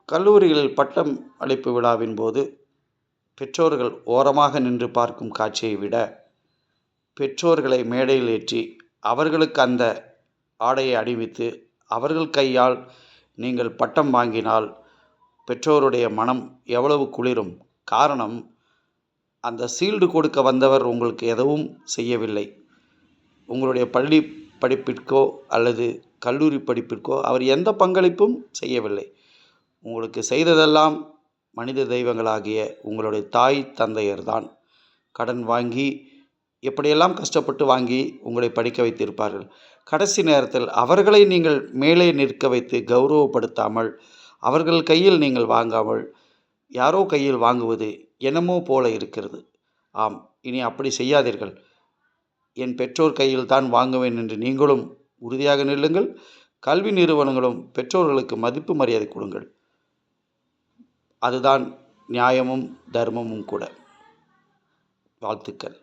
கல்லூரிகளில் பட்டம் அளிப்பு விழாவின் போது பெற்றோர்கள் ஓரமாக நின்று பார்க்கும் காட்சியை விட, பெற்றோர்களை மேடையில் ஏற்றி அவர்களுக்கு அந்த ஆடையை அணிவித்து அவர்கள் கையால் நீங்கள் பட்டம் வாங்கினால் பெற்றோருடைய மனம் எவ்வளவு குளிரும். காரணம், அந்த சீல்டு கொடுக்க வந்தவர் உங்களுக்கு எதுவும் செய்யவில்லை. உங்களுடைய பள்ளி படிப்பிற்கோ அல்லது கல்லூரி படிப்பிற்கோ அவர் எந்த பங்களிப்பும் செய்யவில்லை. உங்களுக்கு செய்ததெல்லாம் மனித தெய்வங்களாகிய உங்களுடைய தாய் தந்தையர்தான். கடன் வாங்கி எப்படியெல்லாம் கஷ்டப்பட்டு வாங்கி உங்களை படிக்க வைத்திருப்பார்கள். கடைசி நேரத்தில் அவர்களை நீங்கள் மேலே நிற்க வைத்து கௌரவப்படுத்தாமல், அவர்கள் கையில் நீங்கள் வாங்காமல் யாரோ கையில் வாங்குவது என்னமோ போல இருக்கிறது. ஆம், இனி அப்படி செய்யாதீர்கள். என் பெற்றோர் கையில் தான் வாங்குவேன் என்று நீங்களும் உறுதியாக நில்லுங்கள். கல்வி நிறுவனங்களும் பெற்றோர்களுக்கு மதிப்பு மரியாதை கொடுங்கள். அதுதான் நியாயமும் தர்மமும் கூட. வாழ்த்துக்கள்.